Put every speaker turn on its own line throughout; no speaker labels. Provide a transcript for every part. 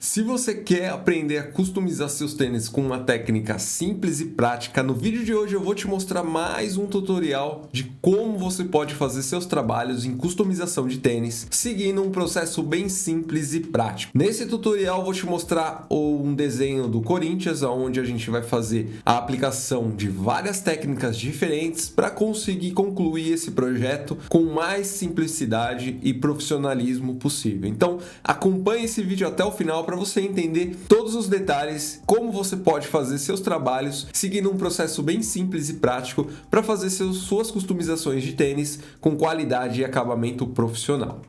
Se você quer aprender a customizar seus tênis com uma técnica simples e prática, no vídeo de hoje eu vou te mostrar mais um tutorial de como você pode fazer seus trabalhos em customização de tênis, seguindo um processo bem simples e prático. Nesse tutorial eu vou te mostrar um desenho do Corinthians, onde a gente vai fazer a aplicação de várias técnicas diferentes para conseguir concluir esse projeto com mais simplicidade e profissionalismo possível. Então acompanhe esse vídeo até o final para você entender todos os detalhes, como você pode fazer seus trabalhos seguindo um processo bem simples e prático para fazer suas customizações de tênis com qualidade e acabamento profissional.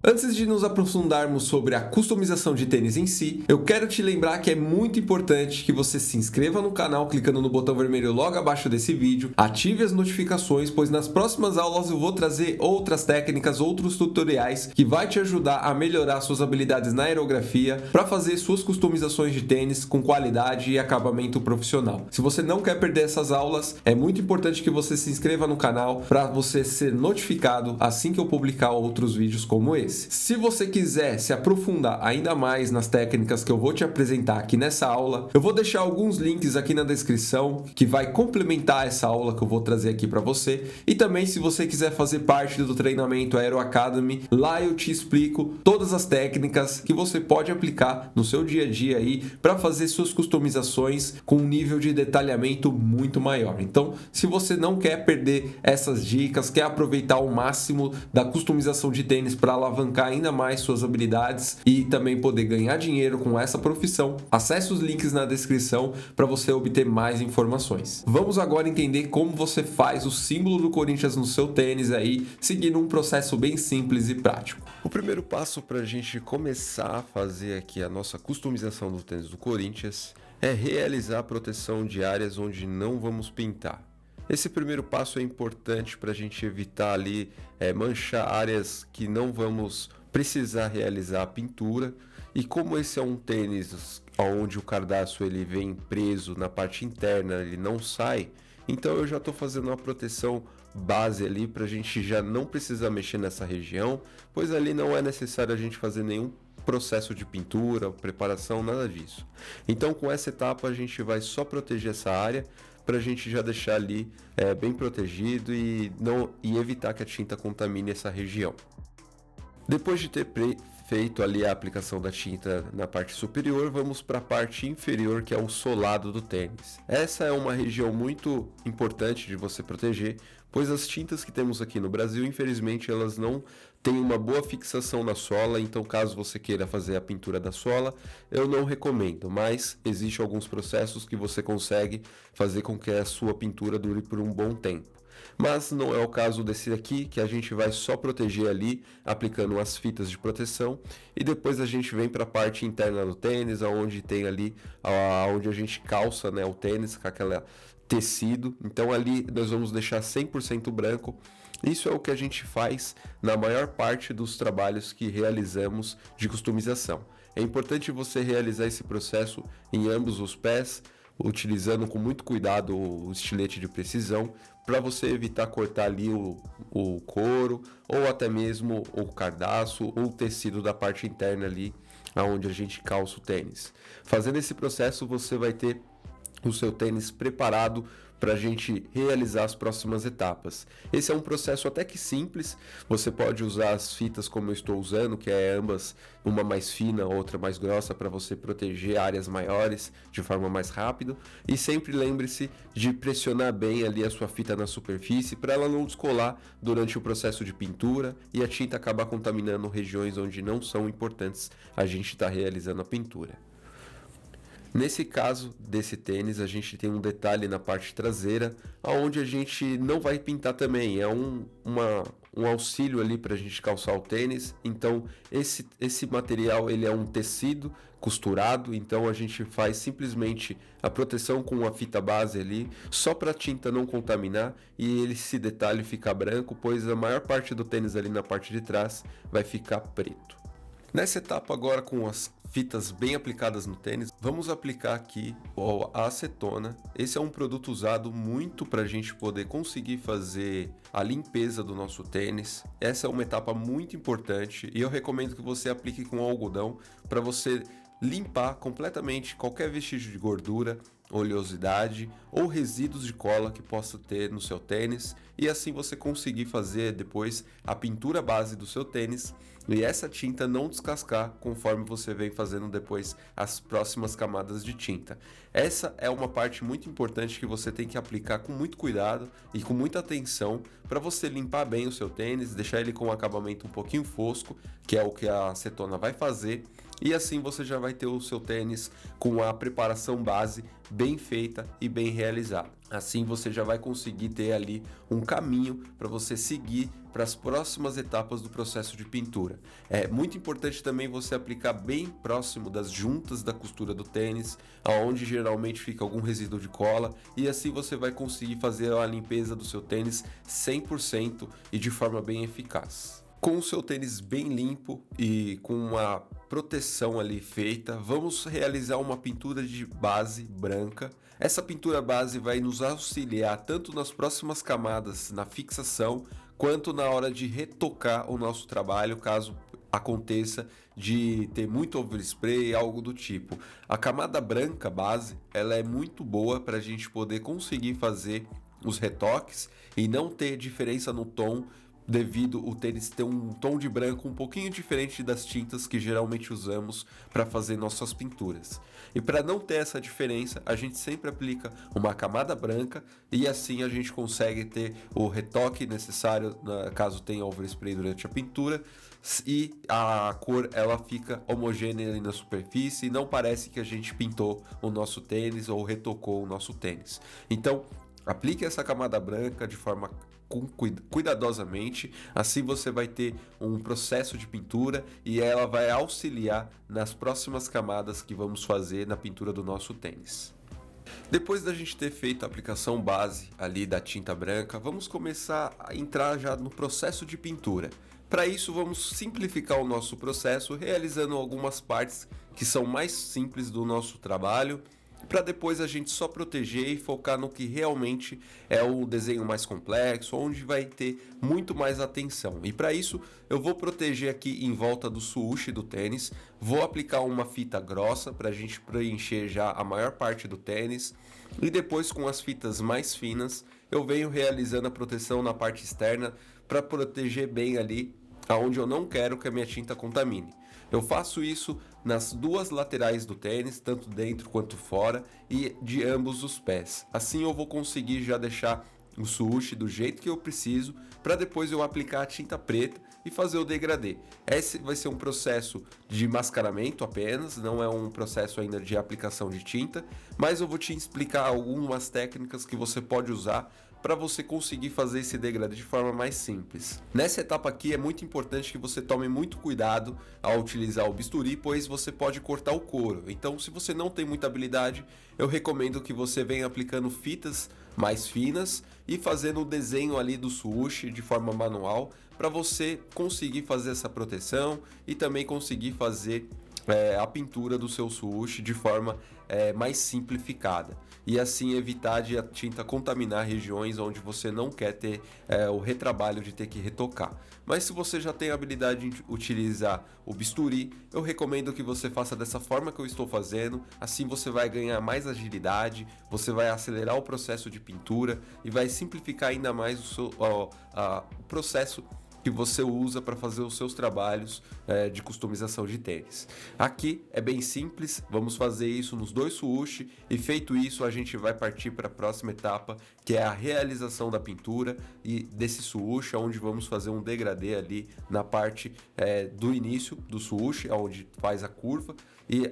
Antes de nos aprofundarmos sobre a customização de tênis em si, eu quero te lembrar que é muito importante que você se inscreva no canal clicando no botão vermelho logo abaixo desse vídeo, ative as notificações, pois nas próximas aulas eu vou trazer outras técnicas, outros tutoriais que vai te ajudar a melhorar suas habilidades na aerografia para fazer suas customizações de tênis com qualidade e acabamento profissional. Se você não quer perder essas aulas, é muito importante que você se inscreva no canal para você ser notificado assim que eu publicar outros vídeos como esse. Se você quiser se aprofundar ainda mais nas técnicas que eu vou te apresentar aqui nessa aula, eu vou deixar alguns links aqui na descrição que vai complementar essa aula que eu vou trazer aqui para você. E também, se você quiser fazer parte do treinamento Aero Academy, lá eu te explico todas as técnicas que você pode aplicar no seu dia a dia aí para fazer suas customizações com um nível de detalhamento muito maior. Então, se você não quer perder essas dicas, quer aproveitar o máximo da customização de tênis para alavancar ainda mais suas habilidades e também poder ganhar dinheiro com essa profissão, acesse os links na descrição para você obter mais informações. Vamos agora entender como você faz o símbolo do Corinthians no seu tênis aí, seguindo um processo bem simples e prático. O primeiro passo para a gente começar a fazer aqui a nossa customização do tênis do Corinthians é realizar a proteção de áreas onde não vamos pintar. Esse primeiro passo é importante para a gente evitar ali manchar áreas que não vamos precisar realizar a pintura. E como esse é um tênis onde o cardaço ele vem preso na parte interna, ele não sai, então eu já estou fazendo uma proteção base ali para a gente já não precisar mexer nessa região, pois ali não é necessário a gente fazer nenhum processo de pintura, preparação, nada disso. Então com essa etapa a gente vai só proteger essa área, para a gente já deixar ali bem protegido e evitar que a tinta contamine essa região. Depois de ter feito ali a aplicação da tinta na parte superior, vamos para a parte inferior, que é o solado do tênis. Essa é uma região muito importante de você proteger, pois as tintas que temos aqui no Brasil, infelizmente, elas não têm uma boa fixação na sola, então caso você queira fazer a pintura da sola, eu não recomendo, mas existem alguns processos que você consegue fazer com que a sua pintura dure por um bom tempo. Mas não é o caso desse aqui, que a gente vai só proteger ali, aplicando as fitas de proteção, e depois a gente vem para a parte interna do tênis, onde tem ali, onde a gente calça, né, o tênis com aquela tecido. Então ali nós vamos deixar 100% branco. Isso é o que a gente faz na maior parte dos trabalhos que realizamos de customização. É importante você realizar esse processo em ambos os pés, utilizando com muito cuidado o estilete de precisão, para você evitar cortar ali o couro, ou até mesmo o cardaço ou o tecido da parte interna ali, onde a gente calça o tênis. Fazendo esse processo, você vai ter o seu tênis preparado para a gente realizar as próximas etapas. Esse é um processo até que simples, você pode usar as fitas como eu estou usando, que é ambas, uma mais fina, outra mais grossa, para você proteger áreas maiores de forma mais rápida, e sempre lembre-se de pressionar bem ali a sua fita na superfície para ela não descolar durante o processo de pintura e a tinta acabar contaminando regiões onde não são importantes a gente estar realizando a pintura. Nesse caso desse tênis, a gente tem um detalhe na parte traseira, onde a gente não vai pintar também, é um auxílio ali para a gente calçar o tênis. Então esse material ele é um tecido costurado, então a gente faz simplesmente a proteção com a fita base ali, só para a tinta não contaminar e esse detalhe ficar branco, pois a maior parte do tênis ali na parte de trás vai ficar preto. Nessa etapa agora, com as fitas bem aplicadas no tênis, vamos aplicar aqui a acetona. Esse é um produto usado muito para a gente poder conseguir fazer a limpeza do nosso tênis. Essa é uma etapa muito importante e eu recomendo que você aplique com algodão para você limpar completamente qualquer vestígio de gordura, oleosidade ou resíduos de cola que possa ter no seu tênis, e assim você conseguir fazer depois a pintura base do seu tênis e essa tinta não descascar conforme você vem fazendo depois as próximas camadas de tinta. Essa é uma parte muito importante que você tem que aplicar com muito cuidado e com muita atenção para você limpar bem o seu tênis, deixar ele com um acabamento um pouquinho fosco, que é o que a acetona vai fazer, e assim você já vai ter o seu tênis com a preparação base bem feita e bem realizada. Assim você já vai conseguir ter ali um caminho para você seguir para as próximas etapas do processo de pintura. É muito importante também você aplicar bem próximo das juntas da costura do tênis, aonde geralmente fica algum resíduo de cola, e assim você vai conseguir fazer a limpeza do seu tênis 100% e de forma bem eficaz. Com o seu tênis bem limpo e com uma proteção ali feita, vamos realizar uma pintura de base branca. Essa pintura base vai nos auxiliar tanto nas próximas camadas, na fixação, quanto na hora de retocar o nosso trabalho, caso aconteça de ter muito overspray, algo do tipo. A camada branca base, ela é muito boa para a gente poder conseguir fazer os retoques e não ter diferença no tom, devido o tênis ter um tom de branco um pouquinho diferente das tintas que geralmente usamos para fazer nossas pinturas. E para não ter essa diferença, a gente sempre aplica uma camada branca e assim a gente consegue ter o retoque necessário caso tenha overspray durante a pintura, e a cor ela fica homogênea ali na superfície e não parece que a gente pintou o nosso tênis ou retocou o nosso tênis. Então, aplique essa camada branca de forma cuidadosamente, assim você vai ter um processo de pintura e ela vai auxiliar nas próximas camadas que vamos fazer na pintura do nosso tênis. Depois da gente ter feito a aplicação base ali da tinta branca, vamos começar a entrar já no processo de pintura. Para isso, vamos simplificar o nosso processo realizando algumas partes que são mais simples do nosso trabalho, para depois a gente só proteger e focar no que realmente é o desenho mais complexo, onde vai ter muito mais atenção. E para isso eu vou proteger aqui em volta do swoosh do tênis, vou aplicar uma fita grossa para a gente preencher já a maior parte do tênis, e depois com as fitas mais finas eu venho realizando a proteção na parte externa para proteger bem ali aonde eu não quero que a minha tinta contamine. Eu faço isso nas duas laterais do tênis, tanto dentro quanto fora, e de ambos os pés. Assim eu vou conseguir já deixar o swoosh do jeito que eu preciso, para depois eu aplicar a tinta preta e fazer o degradê. Esse vai ser um processo de mascaramento apenas, não é um processo ainda de aplicação de tinta, mas eu vou te explicar algumas técnicas que você pode usar para você conseguir fazer esse degradê de forma mais simples. Nessa etapa aqui é muito importante que você tome muito cuidado ao utilizar o bisturi, pois você pode cortar o couro. Então, se você não tem muita habilidade, eu recomendo que você venha aplicando fitas mais finas e fazendo o desenho ali do swoosh de forma manual, para você conseguir fazer essa proteção e também conseguir fazer a pintura do seu swoosh de forma mais simplificada, e assim evitar de a tinta contaminar regiões onde você não quer ter o retrabalho de ter que retocar. Mas se você já tem a habilidade de utilizar o bisturi, eu recomendo que você faça dessa forma que eu estou fazendo. Assim você vai ganhar mais agilidade, você vai acelerar o processo de pintura e vai simplificar ainda mais o processo que você usa para fazer os seus trabalhos de customização de tênis. Aqui é bem simples, vamos fazer isso nos dois swoosh, e feito isso a gente vai partir para a próxima etapa, que é a realização da pintura e desse swoosh, onde vamos fazer um degradê ali na parte do início do swoosh, onde faz a curva, e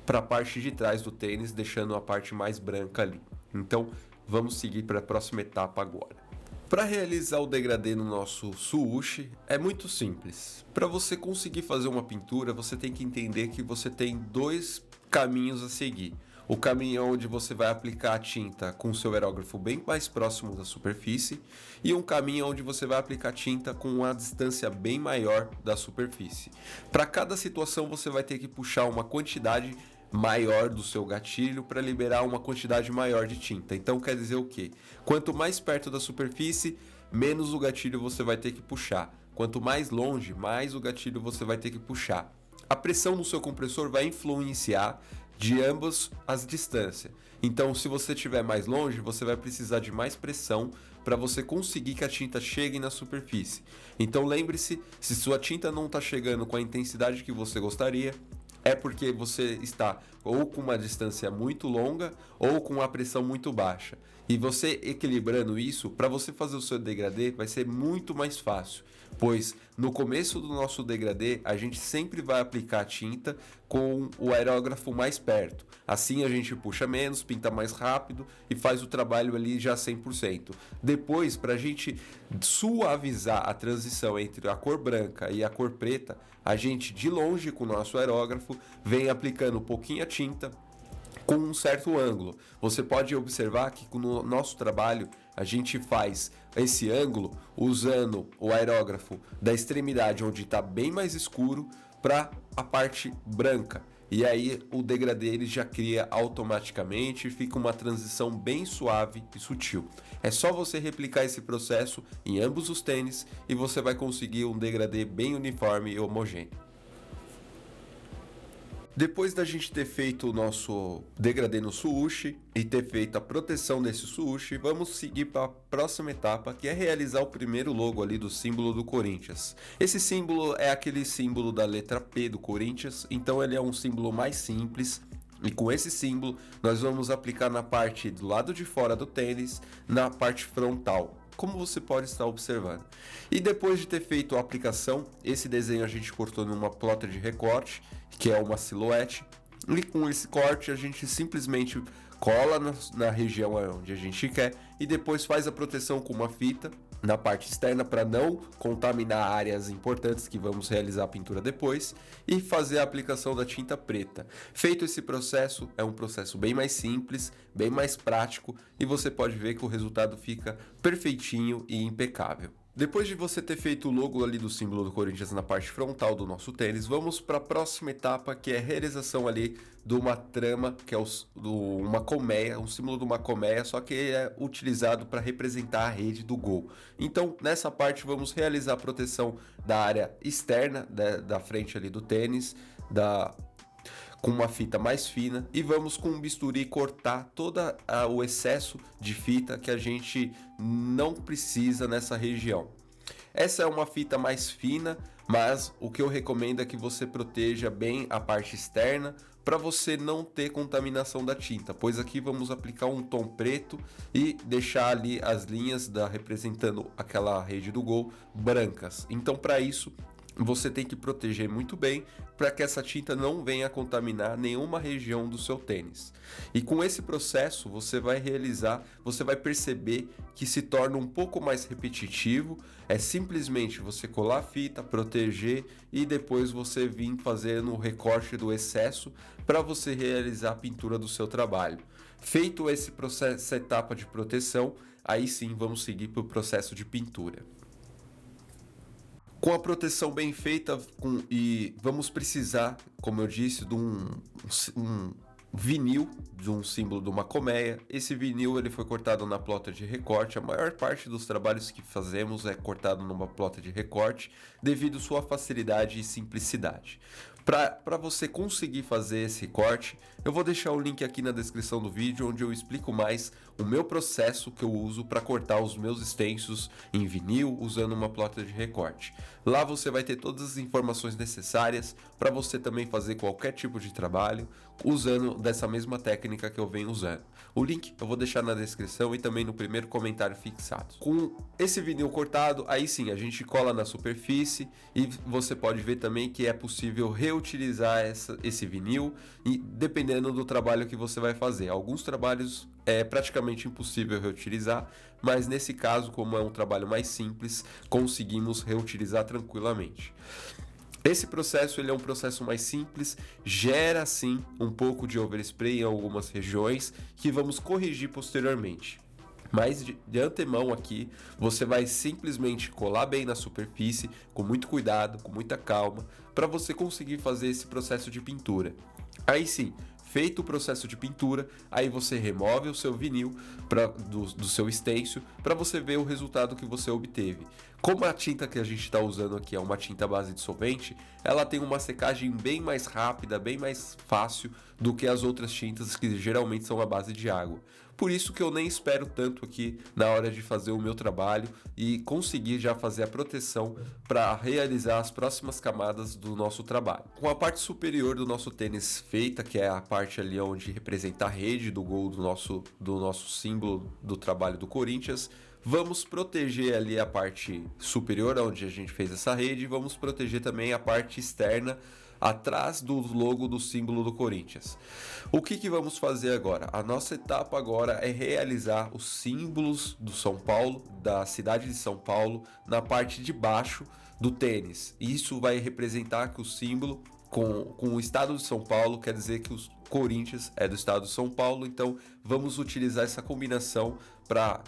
para a parte de trás do tênis, deixando a parte mais branca ali. Então vamos seguir para a próxima etapa agora. Para realizar o degradê no nosso swoosh é muito simples. Para você conseguir fazer uma pintura, você tem que entender que você tem dois caminhos a seguir. o caminho onde você vai aplicar a tinta com o seu aerógrafo bem mais próximo da superfície e um caminho onde você vai aplicar tinta com uma distância bem maior da superfície. Para cada situação você vai ter que puxar uma quantidade maior do seu gatilho para liberar uma quantidade maior de tinta. Então quer dizer o quê? Quanto mais perto da superfície, menos o gatilho você vai ter que puxar. Quanto mais longe, mais o gatilho você vai ter que puxar. A pressão no seu compressor vai influenciar de ambas as distâncias. Então, se você estiver mais longe, você vai precisar de mais pressão para você conseguir que a tinta chegue na superfície. Então, lembre-se, se sua tinta não está chegando com a intensidade que você gostaria, é porque você está ou com uma distância muito longa ou com uma pressão muito baixa. E você equilibrando isso, para você fazer o seu degradê, vai ser muito mais fácil. Pois no começo do nosso degradê, a gente sempre vai aplicar a tinta com o aerógrafo mais perto. Assim a gente puxa menos, pinta mais rápido e faz o trabalho ali já 100%. Depois, para a gente suavizar a transição entre a cor branca e a cor preta, a gente de longe com o nosso aerógrafo vem aplicando um pouquinho a tinta com um certo ângulo. Você pode observar que no nosso trabalho a gente faz esse ângulo usando o aerógrafo da extremidade onde está bem mais escuro para a parte branca. E aí o degradê ele já cria automaticamente, fica uma transição bem suave e sutil. É só você replicar esse processo em ambos os tênis e você vai conseguir um degradê bem uniforme e homogêneo. Depois da gente ter feito o nosso degradê no swoosh e ter feito a proteção desse swoosh, vamos seguir para a próxima etapa, que é realizar o primeiro logo ali do símbolo do Corinthians. Esse símbolo é aquele símbolo da letra P do Corinthians, então ele é um símbolo mais simples. E com esse símbolo nós vamos aplicar na parte do lado de fora do tênis, na parte frontal, como você pode estar observando. E depois de ter feito a aplicação, esse desenho a gente cortou numa plotter de recorte, que é uma silhuete, e com esse corte a gente simplesmente cola na região onde a gente quer e depois faz a proteção com uma fita na parte externa para não contaminar áreas importantes que vamos realizar a pintura depois e fazer a aplicação da tinta preta. Feito esse processo, é um processo bem mais simples, bem mais prático e você pode ver que o resultado fica perfeitinho e impecável. Depois de você ter feito o logo ali do símbolo do Corinthians na parte frontal do nosso tênis, vamos para a próxima etapa, que é a realização ali de uma trama, que é uma colmeia, um símbolo de uma colmeia, só que é utilizado para representar a rede do gol. Então, nessa parte, vamos realizar a proteção da área externa da frente ali do tênis, com uma fita mais fina e vamos com um bisturi cortar todo o excesso de fita que a gente não precisa nessa região. Essa é uma fita mais fina, mas o que eu recomendo é que você proteja bem a parte externa para você não ter contaminação da tinta, pois aqui vamos aplicar um tom preto e deixar ali as linhas representando aquela rede do gol brancas. Então, para isso, você tem que proteger muito bem para que essa tinta não venha a contaminar nenhuma região do seu tênis. E com esse processo você vai perceber que se torna um pouco mais repetitivo. É simplesmente você colar a fita, proteger e depois você vir fazendo o recorte do excesso para você realizar a pintura do seu trabalho. Feito esse processo, essa etapa de proteção, aí sim vamos seguir para o processo de pintura. Com a proteção bem feita e vamos precisar, como eu disse, de um vinil, de um símbolo de uma colmeia. Esse vinil ele foi cortado na plotter de recorte. A maior parte dos trabalhos que fazemos é cortado numa plotter de recorte devido à sua facilidade e simplicidade. Para você conseguir fazer esse corte, eu vou deixar o link aqui na descrição do vídeo, onde eu explico mais o meu processo que eu uso para cortar os meus extensos em vinil usando uma plotter de recorte. Lá você vai ter todas as informações necessárias para você também fazer qualquer tipo de trabalho usando dessa mesma técnica que eu venho usando. O link eu vou deixar na descrição e também no primeiro comentário fixado. Com esse vinil cortado, aí sim a gente cola na superfície e você pode ver também que é possível reutilizar esse vinil e dependendo do trabalho que você vai fazer. Alguns trabalhos é praticamente impossível reutilizar, mas nesse caso, como é um trabalho mais simples, conseguimos reutilizar tranquilamente. Esse processo ele é um processo mais simples, gera sim um pouco de overspray em algumas regiões que vamos corrigir posteriormente. Mas de antemão aqui, você vai simplesmente colar bem na superfície, com muito cuidado, com muita calma, para você conseguir fazer esse processo de pintura. Aí sim, feito o processo de pintura, aí você remove o seu vinil do seu stencil para você ver o resultado que você obteve. Como a tinta que a gente está usando aqui é uma tinta à base de solvente, ela tem uma secagem bem mais rápida, bem mais fácil do que as outras tintas que geralmente são à base de água. Por isso que eu nem espero tanto aqui na hora de fazer o meu trabalho e conseguir já fazer a proteção para realizar as próximas camadas do nosso trabalho. Com a parte superior do nosso tênis feita, que é a parte ali onde representa a rede do gol do nosso símbolo do trabalho do Corinthians, vamos proteger ali a parte superior onde a gente fez essa rede, vamos proteger também a parte externa atrás do logo do símbolo do Corinthians. O que vamos fazer agora? A nossa etapa agora é realizar os símbolos do São Paulo, da cidade de São Paulo, na parte de baixo do tênis. Isso vai representar que o símbolo com o estado de São Paulo quer dizer que o Corinthians é do estado de São Paulo, então vamos utilizar essa combinação para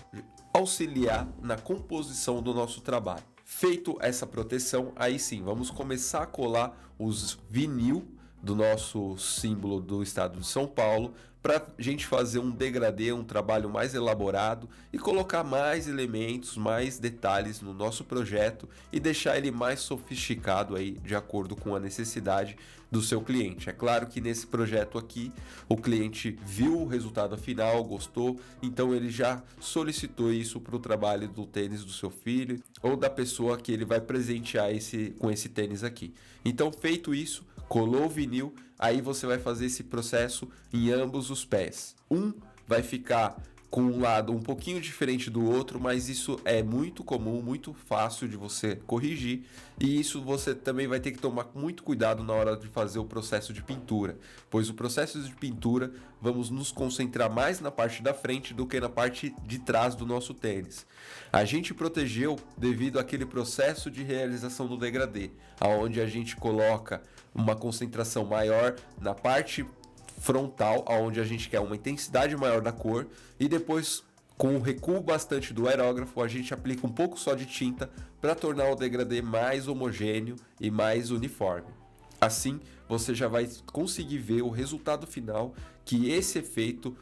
auxiliar na composição do nosso trabalho. Feito essa proteção, aí sim, vamos começar a colar os vinil do nosso símbolo do estado de São Paulo para a gente fazer um degradê, um trabalho mais elaborado e colocar mais elementos, mais detalhes no nosso projeto e deixar ele mais sofisticado aí de acordo com a necessidade do seu cliente. É claro que nesse projeto aqui o cliente viu o resultado final, gostou, então ele já solicitou isso para o trabalho do tênis do seu filho ou da pessoa que ele vai presentear com esse tênis aqui. Então, feito isso, colou o vinil, aí você vai fazer esse processo em ambos os pés. Um vai ficar com um lado um pouquinho diferente do outro, mas isso é muito comum, muito fácil de você corrigir, e isso você também vai ter que tomar muito cuidado na hora de fazer o processo de pintura, pois o processo de pintura vamos nos concentrar mais na parte da frente do que na parte de trás do nosso tênis. A gente protegeu devido àquele processo de realização do degradê, aonde a gente coloca uma concentração maior na parte frontal, onde a gente quer uma intensidade maior da cor, e depois, com o recuo bastante do aerógrafo, a gente aplica um pouco só de tinta para tornar o degradê mais homogêneo e mais uniforme. Assim, você já vai conseguir ver o resultado final que esse efeito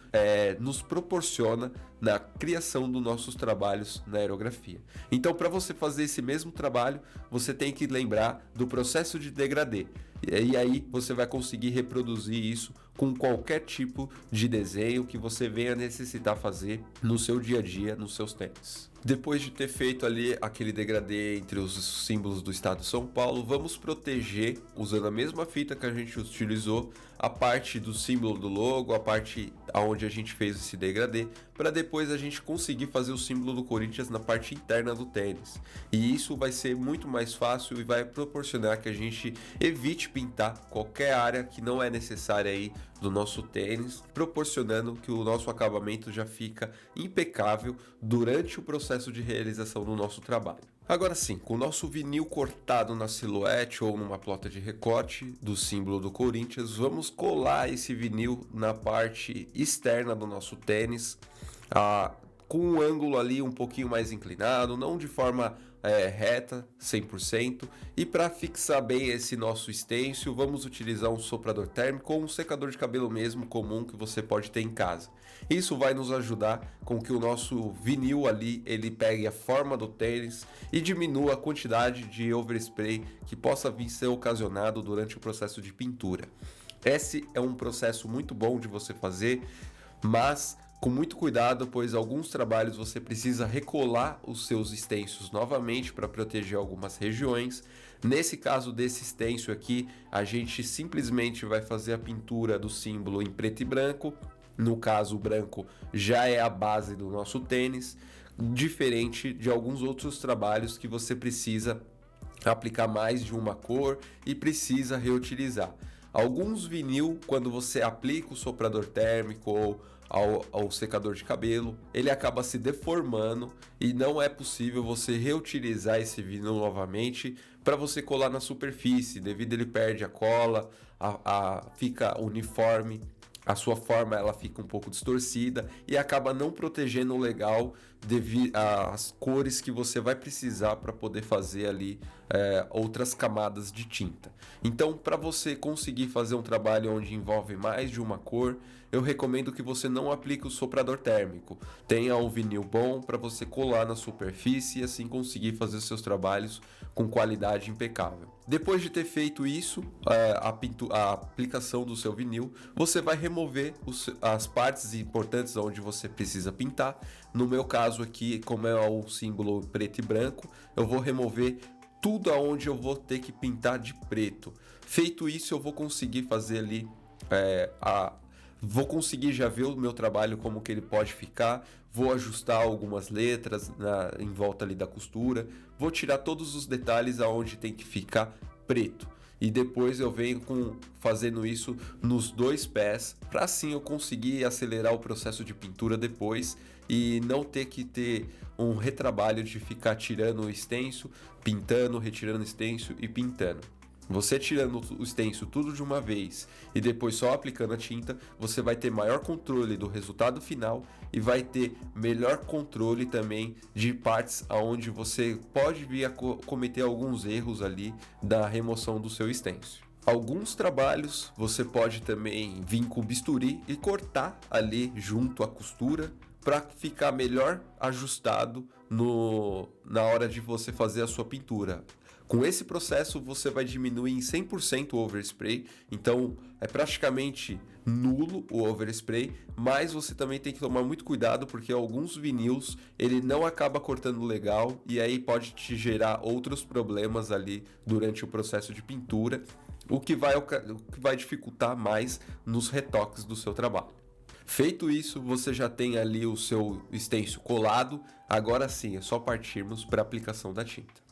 nos proporciona na criação dos nossos trabalhos na aerografia. Então, para você fazer esse mesmo trabalho, você tem que lembrar do processo de degradê. E aí você vai conseguir reproduzir isso com qualquer tipo de desenho que você venha necessitar fazer no seu dia a dia, nos seus tênis. Depois de ter feito ali aquele degradê entre os símbolos do estado de São Paulo, vamos proteger, usando a mesma fita que a gente utilizou, a parte do símbolo do logo, a parte onde a gente fez esse degradê, para depois a gente conseguir fazer o símbolo do Corinthians na parte interna do tênis. E isso vai ser muito mais fácil e vai proporcionar que a gente evite pintar qualquer área que não é necessária aí do nosso tênis, proporcionando que o nosso acabamento já fica impecável durante o processo de realização do nosso trabalho. Agora sim, com o nosso vinil cortado na silhuete ou numa plota de recorte do símbolo do Corinthians, vamos colar esse vinil na parte externa do nosso tênis, com um ângulo ali um pouquinho mais inclinado, não de forma reta 100%, e para fixar bem esse nosso stencil, vamos utilizar um soprador térmico ou um secador de cabelo mesmo comum que você pode ter em casa. Isso vai nos ajudar com que o nosso vinil ali ele pegue a forma do tênis e diminua a quantidade de overspray que possa vir ser ocasionado durante o processo de pintura. Esse é um processo muito bom de você fazer, mas com muito cuidado, pois alguns trabalhos você precisa recolar os seus stencils novamente para proteger algumas regiões. Nesse caso desse stencil aqui, a gente simplesmente vai fazer a pintura do símbolo em preto e branco. No caso, o branco já é a base do nosso tênis, diferente de alguns outros trabalhos que você precisa aplicar mais de uma cor e precisa reutilizar. Alguns vinil, quando você aplica o soprador térmico ou ao secador de cabelo, ele acaba se deformando e não é possível você reutilizar esse vinil novamente para você colar na superfície, devido ele perde a cola, fica uniforme. A sua forma ela fica um pouco distorcida e acaba não protegendo legal devido às cores que você vai precisar para poder fazer ali outras camadas de tinta. Então, para você conseguir fazer um trabalho onde envolve mais de uma cor, eu recomendo que você não aplique o soprador térmico. Tenha um vinil bom para você colar na superfície e assim conseguir fazer seus trabalhos com qualidade impecável. Depois de ter feito isso, a aplicação do seu vinil, você vai remover as partes importantes onde você precisa pintar. No meu caso aqui, como é o símbolo preto e branco, eu vou remover tudo aonde eu vou ter que pintar de preto. Feito isso, eu vou conseguir fazer ali vou conseguir já ver o meu trabalho, como que ele pode ficar, vou ajustar algumas letras em volta ali da costura, vou tirar todos os detalhes aonde tem que ficar preto. E depois eu venho fazendo isso nos dois pés, para assim eu conseguir acelerar o processo de pintura depois e não ter que ter um retrabalho de ficar tirando o stencil, pintando, retirando o stencil e pintando. Você tirando o stencil tudo de uma vez e depois só aplicando a tinta, você vai ter maior controle do resultado final e vai ter melhor controle também de partes aonde você pode vir a cometer alguns erros ali da remoção do seu stencil. Alguns trabalhos você pode também vir com bisturi e cortar ali junto à costura para ficar melhor ajustado na hora de você fazer a sua pintura. Com esse processo você vai diminuir em 100% o overspray, então é praticamente nulo o overspray, mas você também tem que tomar muito cuidado porque alguns vinis ele não acaba cortando legal e aí pode te gerar outros problemas ali durante o processo de pintura, o que vai dificultar mais nos retoques do seu trabalho. Feito isso, você já tem ali o seu stencil colado, agora sim é só partirmos para a aplicação da tinta.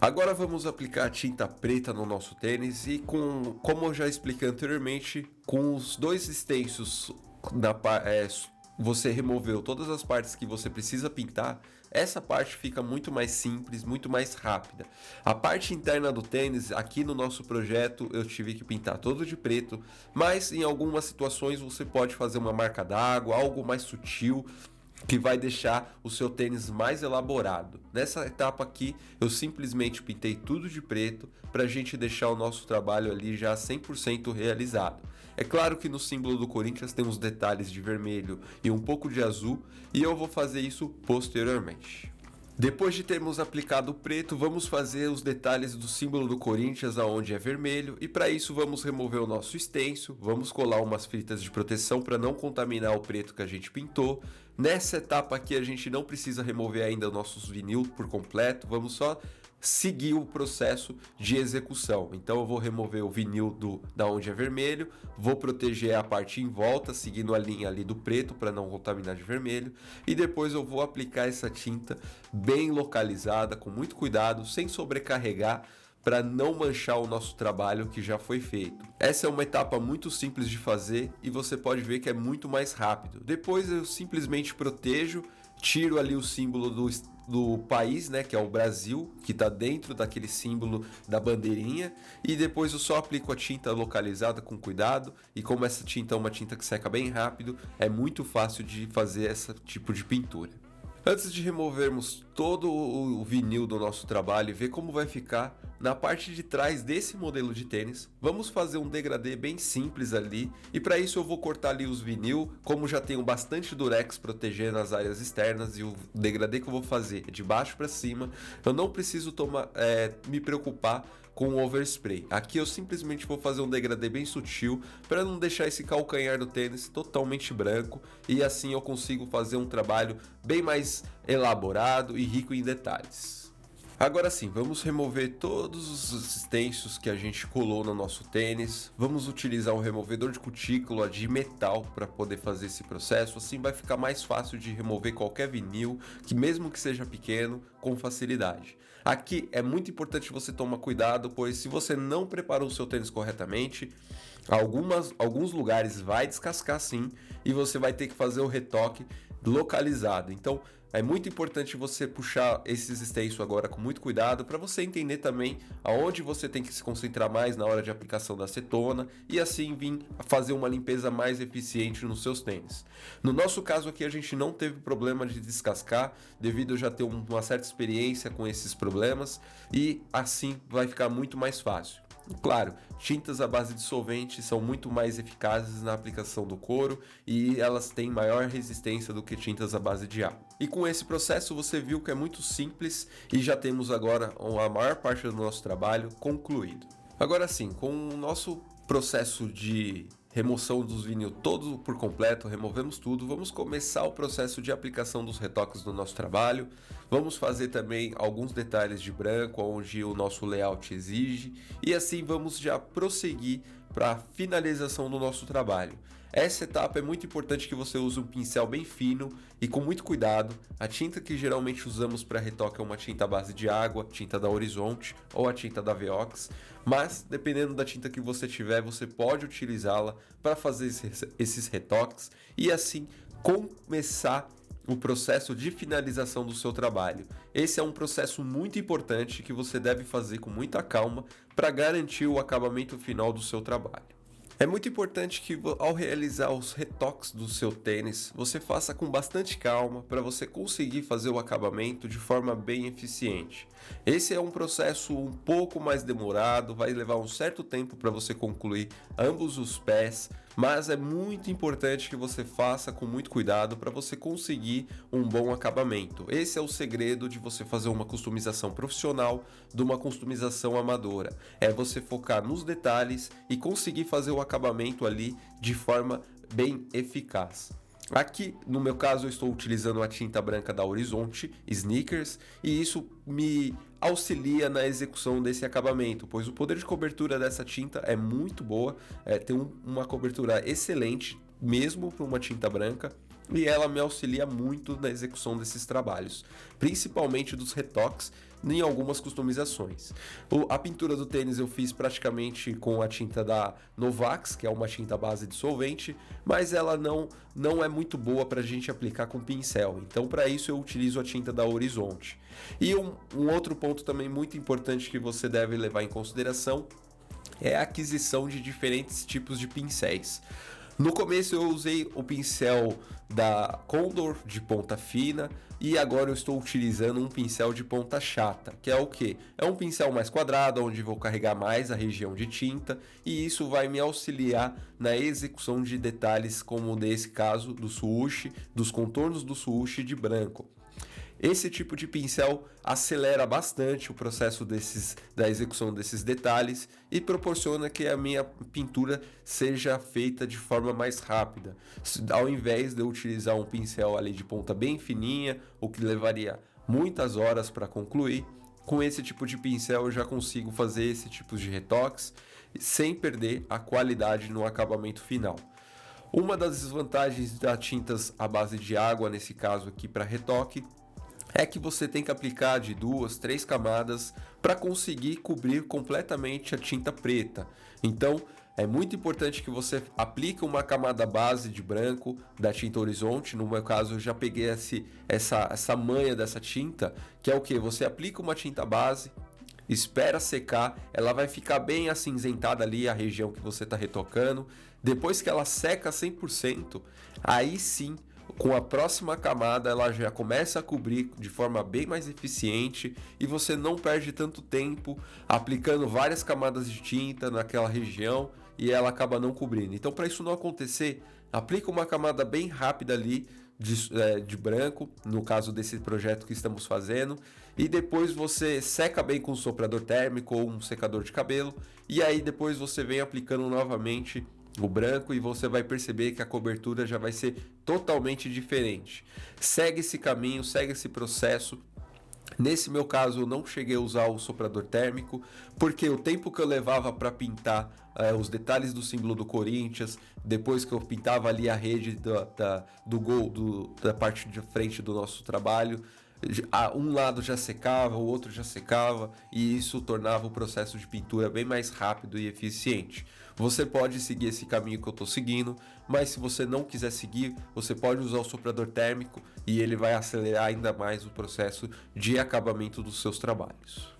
Agora vamos aplicar a tinta preta no nosso tênis e como eu já expliquei anteriormente, com os dois stencils você removeu todas as partes que você precisa pintar, essa parte fica muito mais simples, muito mais rápida. A parte interna do tênis, aqui no nosso projeto, eu tive que pintar todo de preto, mas em algumas situações você pode fazer uma marca d'água, algo mais sutil, que vai deixar o seu tênis mais elaborado. Nessa etapa aqui, eu simplesmente pintei tudo de preto para a gente deixar o nosso trabalho ali já 100% realizado. É claro que no símbolo do Corinthians tem uns detalhes de vermelho e um pouco de azul, e eu vou fazer isso posteriormente. Depois de termos aplicado o preto, vamos fazer os detalhes do símbolo do Corinthians aonde é vermelho, e para isso vamos remover o nosso stencil, vamos colar umas fitas de proteção para não contaminar o preto que a gente pintou. Nessa etapa aqui a gente não precisa remover ainda nossos vinil por completo, vamos só seguir o processo de execução. Então eu vou remover o vinil da onde é vermelho, vou proteger a parte em volta, seguindo a linha ali do preto para não contaminar de vermelho, e depois eu vou aplicar essa tinta bem localizada, com muito cuidado, sem sobrecarregar, para não manchar o nosso trabalho que já foi feito. Essa é uma etapa muito simples de fazer e você pode ver que é muito mais rápido. Depois eu simplesmente protejo, tiro ali o símbolo do país, né, que é o Brasil, que está dentro daquele símbolo da bandeirinha, e depois eu só aplico a tinta localizada com cuidado, e como essa tinta é uma tinta que seca bem rápido, é muito fácil de fazer esse tipo de pintura. Antes de removermos todo o vinil do nosso trabalho e ver como vai ficar, na parte de trás desse modelo de tênis, vamos fazer um degradê bem simples ali, e para isso eu vou cortar ali os vinil, como já tenho bastante durex protegendo as áreas externas e o degradê que eu vou fazer é de baixo para cima, eu não preciso me preocupar com o overspray. Aqui eu simplesmente vou fazer um degradê bem sutil para não deixar esse calcanhar do tênis totalmente branco, e assim eu consigo fazer um trabalho bem mais elaborado e rico em detalhes. Agora sim, vamos remover todos os extensos que a gente colou no nosso tênis. Vamos utilizar um removedor de cutícula de metal para poder fazer esse processo. Assim vai ficar mais fácil de remover qualquer vinil, que mesmo que seja pequeno, com facilidade. Aqui é muito importante você tomar cuidado, pois se você não preparou o seu tênis corretamente, alguns lugares vai descascar sim e você vai ter que fazer o retoque localizado. Então é muito importante você puxar esses extensos agora com muito cuidado para você entender também aonde você tem que se concentrar mais na hora de aplicação da acetona e assim vir fazer uma limpeza mais eficiente nos seus tênis. No nosso caso aqui a gente não teve problema de descascar devido a já ter uma certa experiência com esses problemas e assim vai ficar muito mais fácil. Claro, tintas à base de solvente são muito mais eficazes na aplicação do couro e elas têm maior resistência do que tintas à base de água. E com esse processo você viu que é muito simples e já temos agora a maior parte do nosso trabalho concluído. Agora sim, com o nosso processo de remoção dos vinil todo por completo, removemos tudo, vamos começar o processo de aplicação dos retoques do nosso trabalho, vamos fazer também alguns detalhes de branco, onde o nosso layout exige, e assim vamos já prosseguir para a finalização do nosso trabalho. Essa etapa é muito importante que você use um pincel bem fino e com muito cuidado. A tinta que geralmente usamos para retoque é uma tinta à base de água, tinta da Horizonte ou a tinta da Veox, mas dependendo da tinta que você tiver, você pode utilizá-la para fazer esses retoques e assim começar o processo de finalização do seu trabalho. Esse é um processo muito importante que você deve fazer com muita calma para garantir o acabamento final do seu trabalho. É muito importante que ao realizar os retoques do seu tênis, você faça com bastante calma para você conseguir fazer o acabamento de forma bem eficiente. Esse é um processo um pouco mais demorado, vai levar um certo tempo para você concluir ambos os pés, mas é muito importante que você faça com muito cuidado para você conseguir um bom acabamento. Esse é o segredo de você fazer uma customização profissional de uma customização amadora. É você focar nos detalhes e conseguir fazer o acabamento ali de forma bem eficaz. Aqui, no meu caso, eu estou utilizando a tinta branca da Horizonte Sneakers e isso me auxilia na execução desse acabamento, pois o poder de cobertura dessa tinta é muito boa, tem uma cobertura excelente, mesmo para uma tinta branca, e ela me auxilia muito na execução desses trabalhos, principalmente dos retoques em algumas customizações. A pintura do tênis eu fiz praticamente com a tinta da Novax, que é uma tinta base de solvente, mas ela não é muito boa para a gente aplicar com pincel, então para isso eu utilizo a tinta da Horizonte. E um outro ponto também muito importante que você deve levar em consideração é a aquisição de diferentes tipos de pincéis. No começo eu usei o pincel da Condor de ponta fina e agora eu estou utilizando um pincel de ponta chata, que é o que? É um pincel mais quadrado, onde vou carregar mais a região de tinta e isso vai me auxiliar na execução de detalhes como nesse caso do swoosh, dos contornos do swoosh de branco. Esse tipo de pincel acelera bastante o processo da execução desses detalhes e proporciona que a minha pintura seja feita de forma mais rápida, ao invés de eu utilizar um pincel ali de ponta bem fininha, o que levaria muitas horas para concluir. Com esse tipo de pincel eu já consigo fazer esse tipo de retoques sem perder a qualidade no acabamento final. Uma das desvantagens das tintas à base de água, nesse caso aqui para retoque, é que você tem que aplicar de 2, 3 camadas para conseguir cobrir completamente a tinta preta. Então, é muito importante que você aplique uma camada base de branco da tinta Horizonte. No meu caso, eu já peguei essa manha dessa tinta, que é o que? Você aplica uma tinta base, espera secar, ela vai ficar bem acinzentada ali, a região que você está retocando. Depois que ela seca 100%, aí sim, com a próxima camada ela já começa a cobrir de forma bem mais eficiente e você não perde tanto tempo aplicando várias camadas de tinta naquela região e ela acaba não cobrindo. Então, para isso não acontecer, aplica uma camada bem rápida ali de branco, no caso desse projeto que estamos fazendo, e depois você seca bem com um soprador térmico ou um secador de cabelo e aí depois você vem aplicando novamente o branco e você vai perceber que a cobertura já vai ser totalmente diferente. Segue esse caminho, segue esse processo Nesse meu caso, eu não cheguei a usar o soprador térmico, porque o tempo que eu levava para pintar os detalhes do símbolo do Corinthians, depois que eu pintava ali a rede do gol, da parte de frente do nosso trabalho, um lado já secava, o outro já secava, e isso tornava o processo de pintura bem mais rápido e eficiente. Você pode seguir esse caminho que eu estou seguindo, mas se você não quiser seguir, você pode usar o soprador térmico e ele vai acelerar ainda mais o processo de acabamento dos seus trabalhos.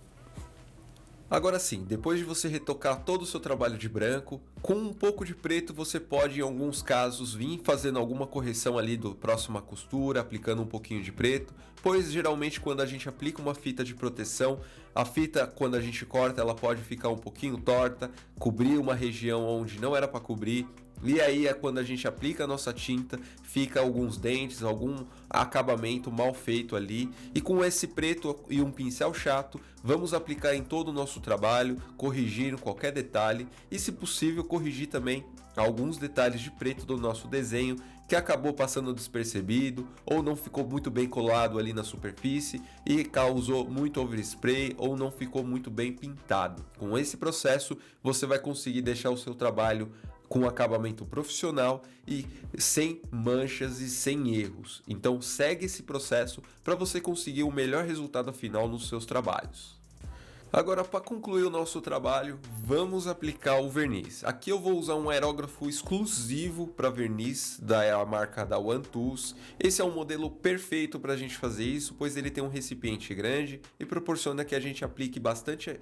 Agora sim, depois de você retocar todo o seu trabalho de branco, com um pouco de preto você pode, em alguns casos, vir fazendo alguma correção ali do próxima costura, aplicando um pouquinho de preto, pois geralmente quando a gente aplica uma fita de proteção, a fita, quando a gente corta, ela pode ficar um pouquinho torta, cobrir uma região onde não era para cobrir. E aí é quando a gente aplica a nossa tinta, fica alguns dentes, algum acabamento mal feito ali. E com esse preto e um pincel chato, vamos aplicar em todo o nosso trabalho, corrigindo qualquer detalhe e, se possível, corrigir também alguns detalhes de preto do nosso desenho que acabou passando despercebido ou não ficou muito bem colado ali na superfície e causou muito overspray ou não ficou muito bem pintado. Com esse processo, você vai conseguir deixar o seu trabalho com acabamento profissional e sem manchas e sem erros. Então segue esse processo para você conseguir o melhor resultado final nos seus trabalhos. Agora, para concluir o nosso trabalho, vamos aplicar o verniz. Aqui eu vou usar um aerógrafo exclusivo para verniz da marca da One Tools. Esse é um modelo perfeito para a gente fazer isso, pois ele tem um recipiente grande e proporciona que a gente aplique bastante...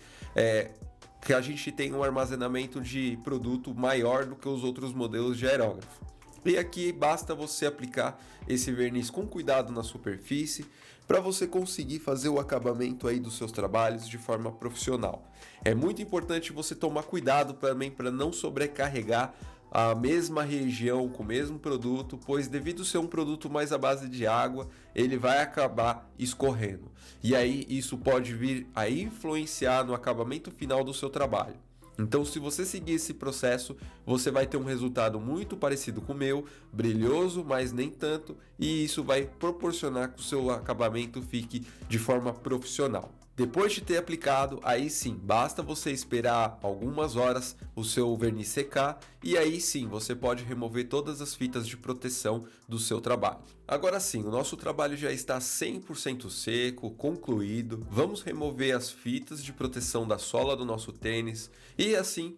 que a gente tem um armazenamento de produto maior do que os outros modelos de aerógrafo. E aqui basta você aplicar esse verniz com cuidado na superfície para você conseguir fazer o acabamento aí dos seus trabalhos de forma profissional. É muito importante você tomar cuidado também para não sobrecarregar a mesma região com o mesmo produto, pois devido a ser um produto mais à base de água, ele vai acabar escorrendo. E aí isso pode vir a influenciar no acabamento final do seu trabalho. Então, se você seguir esse processo, você vai ter um resultado muito parecido com o meu, brilhoso, mas nem tanto, e isso vai proporcionar que o seu acabamento fique de forma profissional. Depois de ter aplicado, aí sim, basta você esperar algumas horas o seu verniz secar e aí sim você pode remover todas as fitas de proteção do seu trabalho. Agora sim, o nosso trabalho já está 100% seco, concluído. Vamos remover as fitas de proteção da sola do nosso tênis e assim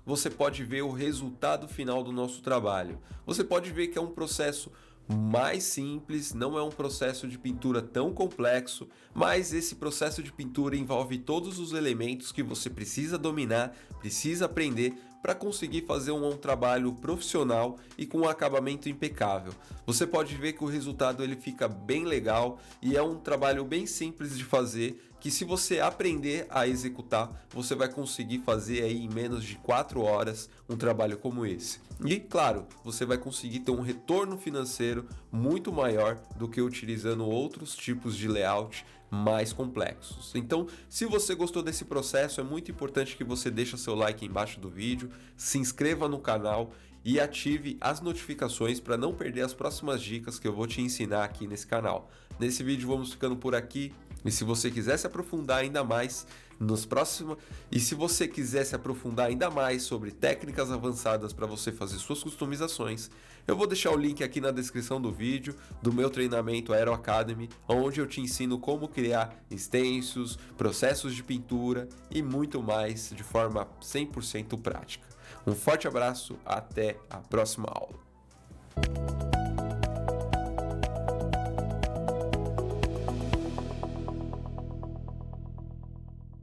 você pode ver o resultado final do nosso trabalho. Você pode ver que é um processo mais simples, não é um processo de pintura tão complexo, mas esse processo de pintura envolve todos os elementos que você precisa dominar, precisa aprender para conseguir fazer um trabalho profissional e com um acabamento impecável. Você pode ver que o resultado ele fica bem legal e é um trabalho bem simples de fazer, que se você aprender a executar, você vai conseguir fazer aí em menos de 4 horas um trabalho como esse. E claro, você vai conseguir ter um retorno financeiro muito maior do que utilizando outros tipos de layout mais complexos. Então, se você gostou desse processo, é muito importante que você deixe seu like embaixo do vídeo, se inscreva no canal e ative as notificações para não perder as próximas dicas que eu vou te ensinar aqui nesse canal. Nesse vídeo vamos ficando por aqui. E se você quiser se aprofundar ainda mais sobre técnicas avançadas para você fazer suas customizações, eu vou deixar o link aqui na descrição do vídeo do meu treinamento Aero Academy, onde eu te ensino como criar stencils, processos de pintura e muito mais de forma 100% prática. Um forte abraço, até a próxima aula.